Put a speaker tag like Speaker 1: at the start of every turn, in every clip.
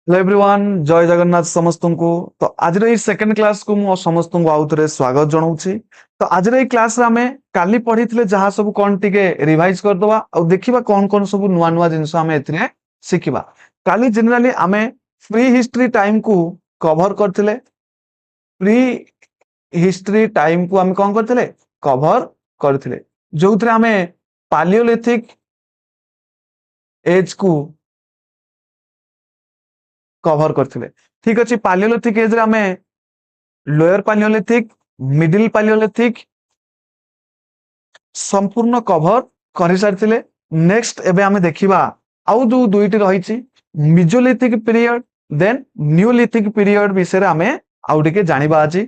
Speaker 1: Hello everyone जय जगन्नाथ समस्त को। तो आज सेकंड क्लास को मु समस्त को आउ थे स्वागत जनाऊँगी। तो आज क्लास रे आमे काली पढ़ी जहाँ सब कौन टिके रिवाइज करदवा और देखिबा कौन कौन सब नुआ नुआ जिनस आमे एथिरे शिखिबा। काली जनरली आमे फ्री हिस्ट्री टाइम को कवर करथिले। फ्री हिस्ट्री टाइम को आमे कौन करथिले कवर करथिले, जोउथरे आमे पालियोलिथिक एज को कवर करथिले। ठीक अछि, पालियोलिथिक एज रे आमे लोअर पालियोलिथिक, मिडिल पालियोलिथिक संपूर्ण कवर करि सारथिले। नेक्स्ट एबे आमे देखिबा आउ जो दुईटी रहिछि mesolithic period then neolithic period विषय रे आमे आउ टिके जानिबा अछि।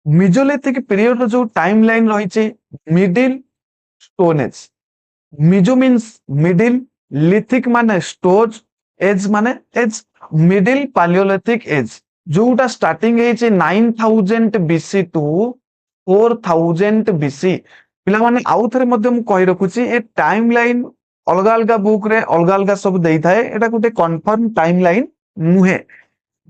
Speaker 1: मिजोलिथिक पीरियड रो जो टाइम लाइन रहिछि middle stone age. Meso means middle, lithic माने स्टोज, एज माने एज, मिडिल पालियोलिथिक एज जोटा स्टार्टिंग है 9000 बीसी टू 4000 बीसी। पिला माने आउ थरे मध्य मु कहि रखुची ए टाइम लाइन अलग अलग बुक रे अलग अलग सब देई थाए। एटा गुटे कंफर्म टाइम लाइन नुहे,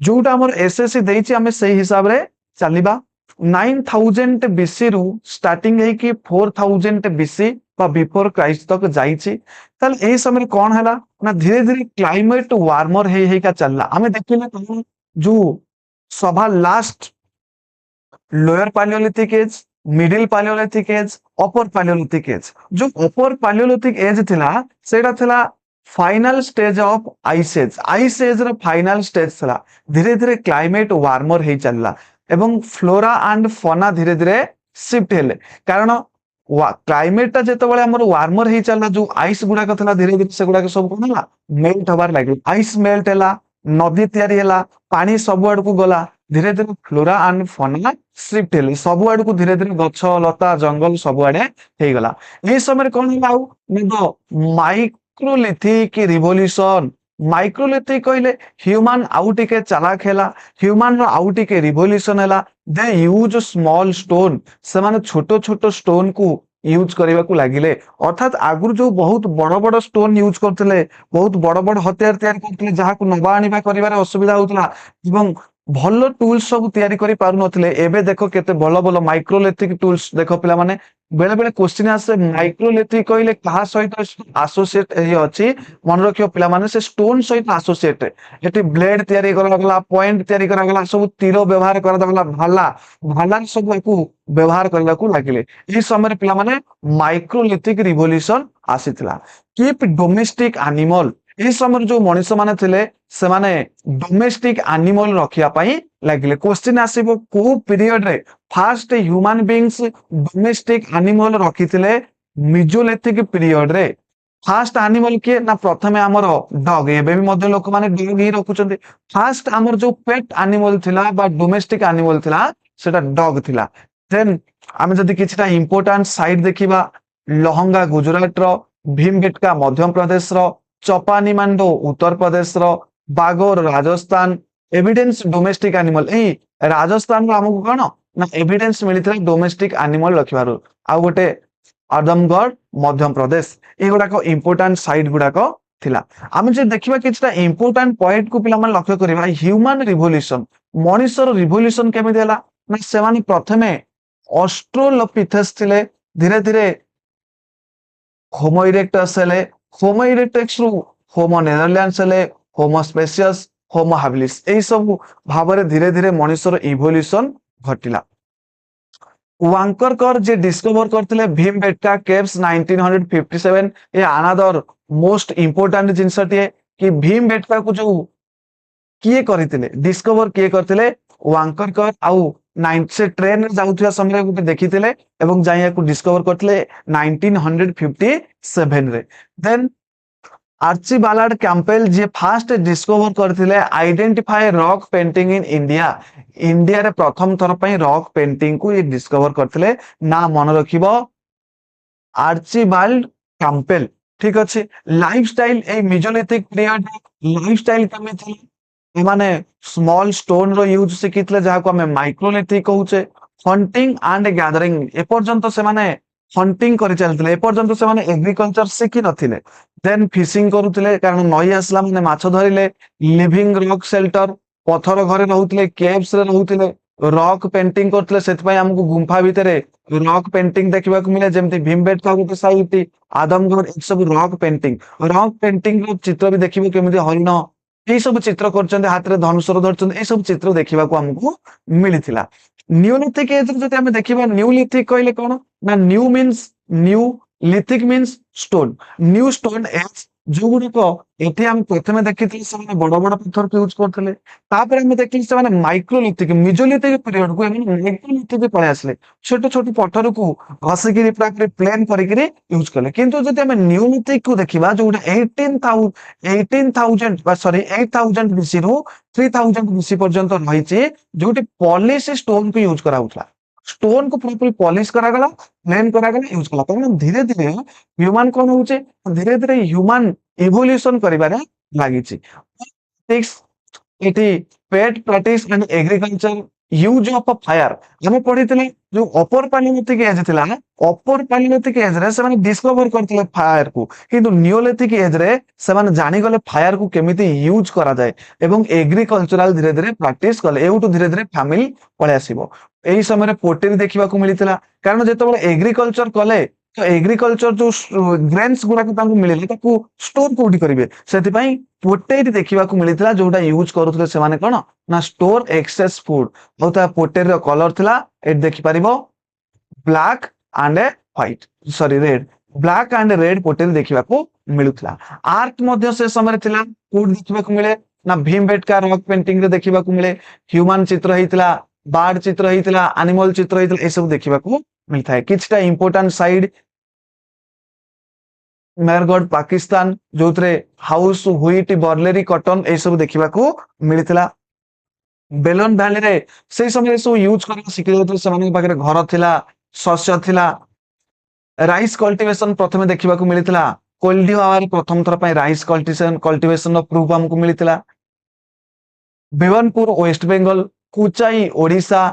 Speaker 1: जोटा हमर एसएससी देइछि हमें सही हिसाब रे चलिबा। 9000 बीसी रु स्टार्टिंग है कि 4000 बीसी बा बिफोर क्राइस्ट तक जाइछि। ताले एही समय कोन हला ना धीरे धीरे क्लाइमेट वार्मर हे का चलला। हमें देखिले जो सभा last lower palaeolithic age, middle palaeolithic age, upper palaeolithic age. जो अपर पालियोलिथिक एज थिला सेटा थिला final stage of ice age. Ice age रो फाइनल स्टेज थिला। धीरे धीरे क्लाइमेट वार्मर हे चलला एवं फ्लोरा एंड फौना धीरे धीरे शिफ्ट हेले, कारण क्लाइमेट ता जेते बळे हमर वार्मर हे चलला जो आइस गुडा कथला धीरे धीरे से गुडा के सब कोनला मेल्ट हबार लागल। आइस मेल्ट हेला, नदी तयारी हेला, पानी सब आड़ को गला, धीरे धीरे फ्लोरा एंड फौना शिफ्ट हेले, सब आड़ को धीरे धीरे गछ लता जंगल सब आड़े हे गला। ए समय कोन होला आउ न माइक्रोलिथिक रिवोल्यूशन। माइक्रोलिथिक कहले ह्यूमन आउ टिके चालाक हेला, ह्यूमन रो आउ टिके रिवोल्यूशन हेला। दे यूज स्मॉल स्टोन, से माने छोटो छोटो स्टोन को यूज करबा को लागिले। अर्थात आगुर जो बहुत बड़ बड़ स्टोन यूज करथिले, बहुत बड़ बड़ हथियार तयार करथिले जहा को नबा आनिबा करिवार असुविधा होतला एवं भलो टूल्स सब तयारी करि पारु नथिले। एबे देखो केते भलो भलो माइक्रोलिथिक टूल्स देखो पिला माने बेले बेले क्वेश्चन आसे माइक्रोलिथिक कहले कहा सहित एसोसिएट हे अछि। मन रखियो पिला माने से स्टोन सहित एसोसिएट। एटी ब्लेड तयारी करा गला, पॉइंट तयारी करा गला, सब तीर व्यवहार करा गला, भाला भाला सब को व्यवहार करला को लागिले। ई समय पिला माने माइक्रोलिथिक रिवोल्यूशन आसीतला। कीप डोमेस्टिक एनिमल, ए समय जो मनुष्य माने थिले से माने डोमेस्टिक एनिमल रखिया पई लागिले। क्वेश्चन आसीबो को पीरियड रे first human beings domestic animal रखिथिले मिजोलिथिक पीरियड रे। फर्स्ट एनिमल के ना प्रथमे हमर डॉग, एबे भी मध्य लोक माने डॉग ही रखुचंदी। फर्स्ट हमर जो पेट एनिमल थिला बा डोमेस्टिक एनिमल थिला सेटा डॉग थिला। देन आमे जदी किछटा इंपोर्टेंट साइट देखिबा लहंगा गुजरात रो, भीमबेटका मध्य प्रदेश रो, चपानी मांडो उत्तर प्रदेश रो, Bagor Rajasthan. Evidence domestic animal ए राजस्थान रो हमकु कोन ना एविडेंस मिलिथला डोमेस्टिक एनिमल रखिबारो। आ गोटे आदमगढ़ मध्य प्रदेश, एगुड़ा को इंपोर्टेंट साइट गुड़ा को थिला। आमे जे देखिबा किछटा इंपोर्टेंट पॉइंट को पिला मन लक्ष्य करिबा ह्यूमन रिवोल्यूशन। मनुष्यर रिवोल्यूशन केमिति हला ना सेमाने प्रथमे ऑस्ट्रोलोपिथेस थिले, धीरे धीरे होमो इरेक्टस हेले, होमो इरेक्टस रु होमो नेदरलैंड्स हेले, होमो स्पेसियस, होमो हाबिलिस। एई सब भाबरे धीरे धीरे मनुष्यर इवोल्यूशन घटिला। वांकरकर जे डिस्कवर करथिले भीमबेटका केव्स 1957। ए अनदर मोस्ट इंपोर्टेंट जिंसटिए कि भीमबेटका को जो किए करथिले डिस्कवर किए करथिले वांकरकर। आउ 9 से ट्रेन रे जाउथिया समय गुटे देखिथिले एवं जाइया को डिस्कवर करथिले 1957 रे। देन आर्चिबाल्ड कैंपेल जे फास्ट डिस्कवर करथिले identify rock painting in India. India रे प्रथम थर पई रॉक पेंटिंग को ये डिस्कवर करथिले। ना मन रखिबो आर्चिबाल्ड कैंपेल। ठीक अछि। लाइफस्टाइल ए मेजोलिथिक पीरियड लाइफस्टाइल कमे थिले, माने स्मॉल स्टोन रो यूज सिखितले जहा को हमें माइक्रोलिथिक कहउचे। हंटिंग एंड गैदरिंग ए पर्यंत से माने हंटिंग कर चलते एपर्यंत से एग्रीकल्चर शिखी नथिले देन फिशिंग करुले कारण नई आसला माने माछ धरिले लिविंग रॉक शेल्टर पथर घरे रहउतिले केव्स रे रहउतिले रॉक पेंटिंग करथिले सेतपय हमकु गुंफा भितरे रॉक पेंटिंग देखिबा को मिले जेमति भीमबेटका गोटे साइट आदमगढ़ ए सब रॉक पेंटिंग रो चित्र भी देखिबो केमिति हरिण এই সব চিত্র করছেন হাତରେ ଧନୁଶର ଧରିଛନ୍ତି এই ସବୁ ଚିତ୍ର ଦେଖିବାକୁ ଆମକୁ ମିଳିଥିଲା ନ୍ୟୁଲିଥିକ ଏଜ ଯଦି ଆମେ ଦେଖିବା ନ୍ୟୁଲିଥିକ କହିଲେ କଣ ନା new means new lithic means stone new stone age जो गुड़िक एटी हम प्रथम देखी से बड़ बड़ पत्थर को यूज करते देखिए माइक्रोलिथिक मिजोलिथिक पीरियड को माइक्रोलिथिक पलि आसले छोट छोट पत्थर को घसिकी प्लेन करके यूज कले किंतु जब आम न्यूलिथिक को देखा जो 8,000 बीसी रु 3,000 बीसी पर्यंत रही जो पॉलिश स्टोन को यूज करा स्टोन को पूरी पॉलिश करागला प्लेन करागला यूज कला कारण धीरे धीरे ह्यूमन कौन होचे धीरे धीरे ह्यूमन इवोल्यूशन करिबारे लागिछि इति pet practice and agriculture use of fire हम पढ़ितले जो अपर पैलियोलिथिक एज थिला अपर पैलियोलिथिक एज रे से डिस्कवर करथिले फायर को किंतु नियोलिथिक एज रे से जानि गले फायर को केमिति यूज करा जाय एवं एग्रीकल्चरल धीरे धीरे प्रैक्टिस कले एउटु धीरे धीरे फैमिली पळे आसीबो एही समय पोटेरी देखा मिलता कारण जो एग्रीकल्चर कले तो एग्रीकल्चर जो ग्रेन्स गुड़ाक मिले स्टोर कौटी करेंगे से पोटेरी देखा मिलता जोटा यूज करुले से कौन ना स्टोर एक्सेस फूड और पोटेरी कलर थिला एट देखिपर black and white sorry red black and red pottery देखा मिलूला आर्ट से समय थिला कोड देखा मिले ना भीमबेटका रॉक पेंटिंग रे देखा मिले ह्यूमन चित्र होता बार्ड चित्र होता एनिमल चित्र होता ये सब देखा मिलता है किछटा इंपोर्टेंट साइड मेहरगढ़ पाकिस्तान जो हाउस व्हीट बर्लेरी कॉटन ये सब देखा मिलता बेलन भैली रे से समय सब यूज कर शिखी से घर थिला शस्य थिला राइस कल्टीवेशन प्रथम देखा मिलता कोल्डी हावर प्रथम थर राइस कल्टीवेशन प्रूफ हमको मिलता बेवनपुर वेस्ट बेंगल कुचाई ओडिशा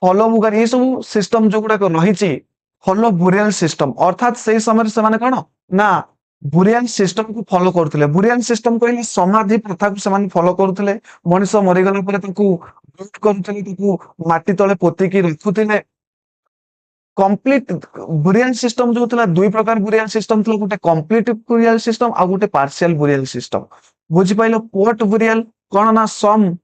Speaker 1: फलो बुगार ये सब सिस्टम जो गुड़ाक रही फलो बुरियाल सिस्टम अर्थात से समय से कौन ना बुरियाल सिस्टम को फॉलो करते बुरियाल सिस्टम कहले समाधि प्रथा को से फॉलो करते मनीष मरीगला माटी तले पोतिकी रखुले कंप्लीट बुरियाल सिस्टम जो था दुई प्रकार बुरियाल सिस्टम था गोटे कंप्लीट बुरियाल सिस्टम आ गोटे पार्शियल बुरियाल सिस्टम बुझी पाइल पोर्ट बुरियाल कौन ना सम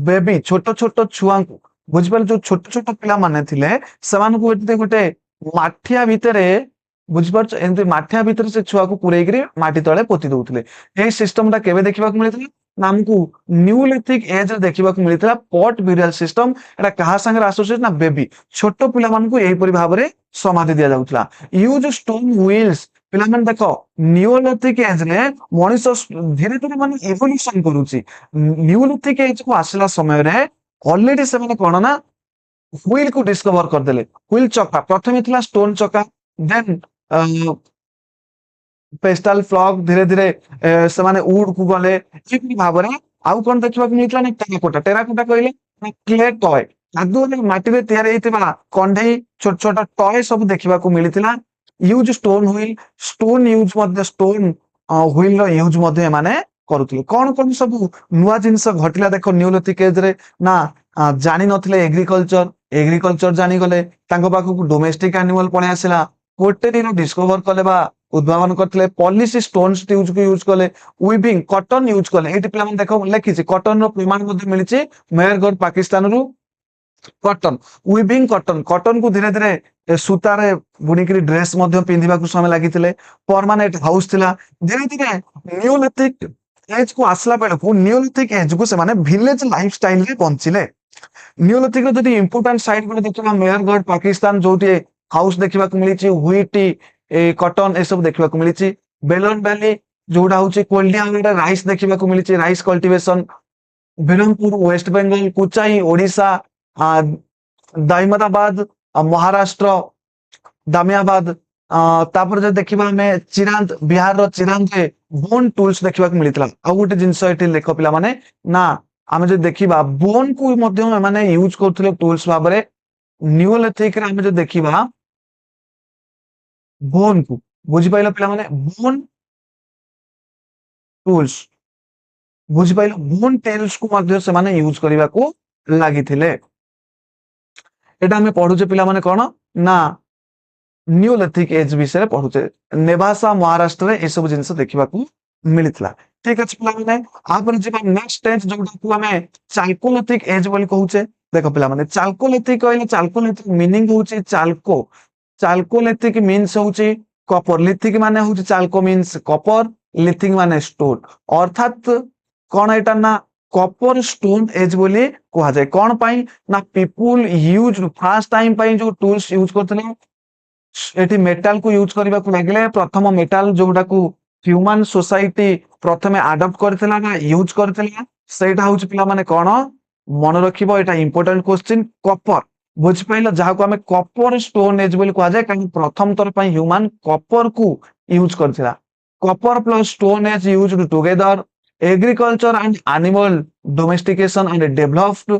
Speaker 1: बेबी छोट छोट छुआ को बुझिपारे जो छोट छोट पिला माने थिले से गोटे माठिया भितर बुझिपार एमती माठिया भितर से छुआ को पुरेकरी माटी तले पोती दउथिले ए सिस्टम टा केबे देखिबा को मिलिथिला नामकू न्यूलिथिक एज रे देखिबा को मिलिथिला पॉट ब्यूरियल सिस्टम एटा कहा संगे एसोसिएट ना बेबी छोट पिला मान को एही परि भाबरे समाधि दिया जाउथिला यूज स्टोन व्हील्स पिला मान देखो न्यूलिथिक एज रे मनीष धीरे धीरे माने इवोल्यूशन करूची न्यूलिथिक एज को आसला समय रे ऑलरेडी से माने कोन ना व्हील को डिस्कवर कर देले व्हील चक्का प्रथमे थिला स्टोन चक्का देन पेस्टल फ्लॉग धीरे धीरे से माने उड को गले भाव में आउ कौन देखा मिलता ना टेराकोटा कहले क्ले टॉय आगु माटी रे तैयार हेतिबा कंढई छोट छोट टॉय सब देखा मिलता use stone use stone wheel रो यूज माने करुले कौन कौन सब नुआ जिनस घटिला देख न्यूलिथिक एज रे ना जानी नथिले एग्रीकल्चर जानी गले तांको पाखु डोमेस्टिक एनिमल पळे आसिला पोटेरी डिस्कवर कले बा उद्भावन करते पॉलिश स्टोन्स यूज कले वीविंग कॉटन यूज कले ये पिला देख लिखी कॉटन रो प्रमाण मिली मेहरगढ़ पाकिस्तान रु कॉटन वीविंग कॉटन को धीरे धीरे सूतारे बुणिक ड्रेस पिंधा समय लगी परमानेंट हाउस थिला धीरे धीरे न्यूलिथिक एज को आसला बेलू न्यूलिथिक एज को से विलेज लाइफ स्टाइल रे बंचिले न्यूलिथिक जो इंपोर्टेंट साइड को देखा मेहरगढ़ पाकिस्तान जो हाउस देखा मिली व्हीट कॉटन ये सब देखा मिली बेलन वैली जोड़ा हूँ कोल्डिया राइस देखा मिली राइस कल्टीवेशन बिरमपुर वेस्ट बेंगल कुचाई ओडिशा दाइमदाबाद महाराष्ट्र दामियाबाद तापर जो देखा आम चिरांद बिहार रो चिरांद रे बोन टूल्स देखा मिलता आ गोटे जिनस ये लेख पिला माने ना आम जो देखा बोन को माने यूज करते टूल्स भाव में न्यूलिथिक आम जो देखा बोन को बुझिपाइल पिला माने बोन टूल्स बुझिपाइल बोन टेल्स को मध्य से माने यूज करबा को लागिथिले। एटा हमें पढुचे पिला माने कोन ना न्यूलिथिक एज विषय पढुचे नेवासा महाराष्ट्र रे ए सब जिंस देखिबा को मिलितला। ठीक अछि पिला माने आपर जेबा नेक्स्ट स्टेज जोटा को हमें चाल्कोलिथिक एज बोली कहूचे। देखो पिला माने चाल्कोलिथिक कहले चाल्कोलिथिक मीनिंग होची चाल्को चाल्कोलिथिक मीन्स होची कॉपर लिथिक माने होची चाल्को मीन्स कॉपर लिथिक माने स्टोन अर्थात कोन एटा ना कॉपर स्टोन एज बोली कहा जाय कोन पई ना पीपल यूज फर्स्ट टाइम पई जो टूल्स यूज करथले एटी मेटाल को यूज करबा को लागले प्रथम मेटाल जोडा को ह्यूमन सोसाइटी प्रथमे अडॉप्ट करथिला ना यूज करथिला सेटा होची पिला माने कोन मन रखिबो एटा इंपोर्टेंट क्वेश्चन कॉपर बुझ पाइलो जहा को हमें कॉपर स्टोन एज बोली कहा जाय कारण प्रथम तर पई ह्यूमन कॉपर को यूज करथिला copper plus stone age used together agriculture and animal domestication and developed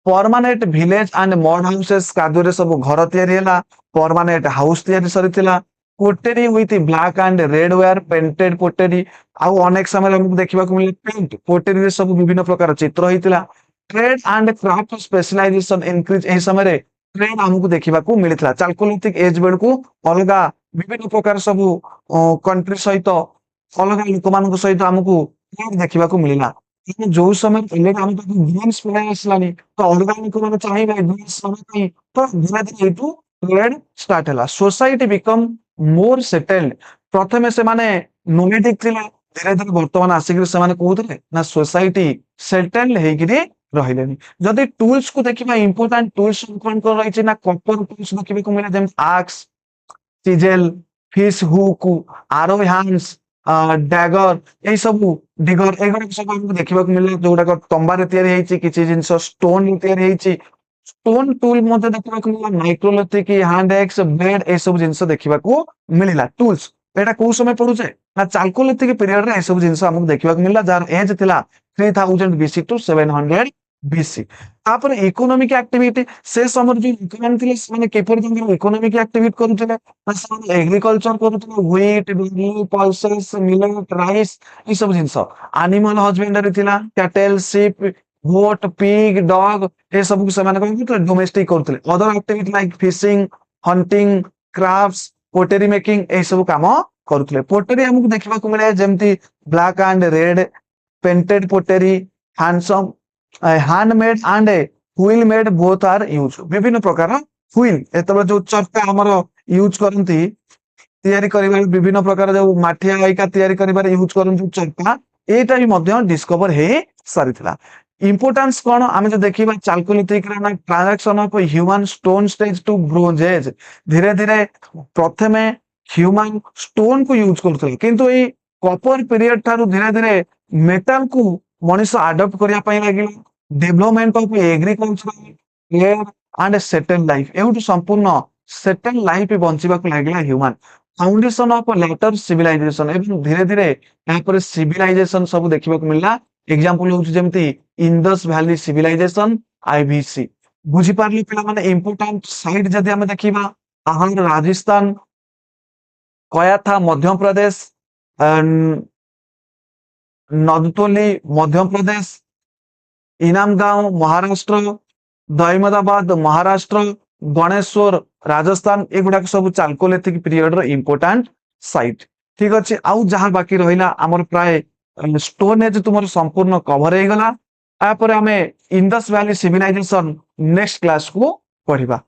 Speaker 1: permanent village and mud houses कादुरे सब घर तयारी हला परमानेंट हाउस तयारी सरिथिला pottery with black and red ware painted pottery आउ अनेक समय हमको देखिबा को मिले पेंट पोटेरी रे सब विभिन्न प्रकार चित्र होइतिला trade and craft specialisation increase ए समय रे ट्रेड हमको देखिबा को मिलितला चाल्कोलिथिक एज बेड को अलगा विभिन्न प्रकार सब कंट्री सहित अलगा लोक मान सहित हमको ट्रेड देखिबा को मिलिला जो समय पहले हम तो ग्रीन स्प्रे आसलानी तो ऑर्गेनिक को चाहिए ग्रीन समय पे तो धीरे धीरे एटू ट्रेड स्टार्ट हला सोसाइटी बिकम मोर सेटल्ड प्रथमे से माने नोमेडिक थिला धीरे धीरे वर्तमान आसिक से माने कहउतले ना सोसाइटी सेटल्ड हेगिरी रहिलेनी जदी टूल्स को देखिबा इंपोर्टेंट टूल्स कोन कोन रहिछि ना कॉपर टूल्स देखिबा को मिले जेम आक्स सिजल फिश हुक आरो हैंड्स डैगर ए सब डिगर एगुड़ा सब हमको देखिबा को मिले जोडा तंबा रे तयारी हेछि किछि जिंस स्टोन रे तयारी हेछि स्टोन टूल मध्ये देखिबा को मिला माइक्रोलिथिक हैंड एक्स ब्लेड ए सब जिंस देखिबा को मिलिला टूल्स एटा को समय पडुचे ना चाल्कोलिथिक पीरियड रे ए सब जिंस हमको देखिबा को मिला जार एज थिला 3000 बीसी टू 700 बीसी तापर इकोनॉमिक एक्टिविटी से समय जो इकोनॉमी थिले माने केपर जंगल इकोनॉमिक एक्टिविटी करूथिले माने एग्रीकल्चर करूथिले wheat barley pulses millet rice ई सब जिंस एनिमल हस्बेंडरी थिला cattle sheep goat pig dog ए सब को समान को डोमेस्टिक करथिले other activity like fishing hunting crafts pottery making ए सब काम करथिले पोटरी हमको देखिबा को मिले जेमती black and red painted pottery handsome handmade and wheel made both are use विभिन्न प्रकार व्हील एतबे जो चरका हमर यूज करंती तयारी करिबार विभिन्न प्रकार जो माठिया आइका तयारी करिबार यूज करंती चरका एटा भी मध्य डिस्कवर हे सारिथिला इंपोर्टेंस कोन आमे जो देखिबा चाल्कोलिथिक रे ना transaction of human stone stage to bronze age धीरे धीरे प्रथमे ह्यूमन स्टोन को यूज करथले किंतु ए कॉपर पीरियड थारु धीरे धीरे मेटल को मनुष्य अडॉप्ट करिया पई लागिला डेवलपमेंट ऑफ एग्रीकल्चर एयर एंड सेटल लाइफ एउटु संपूर्ण सेटल लाइफ बंचिबा को लागिला human foundation of later civilisation एवं धीरे धीरे यहाँ पर सिविलाइजेशन सब देखिबा को मिलला एग्जांपल होउछ जेमति इंडस वैली सिविलाइजेशन आईवीसी बुझी पारली पिला माने इंपोर्टेंट साइट जदी हम देखिबा आहंग राजस्थान कयाथा मध्य प्रदेश नदतोली मध्य प्रदेश इनामगांव महाराष्ट्र दहमदाबाद महाराष्ट्र गणेश्वर राजस्थान एगुडा सब चाल्कोलिथिक पीरियड रो इंपोर्टेंट साइट ठीक अछि आउ जहां बाकी रहिला हमर प्राय स्टोन एज तुमर संपूर्ण कवर हे गला आ पर हमें Indus valley civilization next class को पढ़िबा।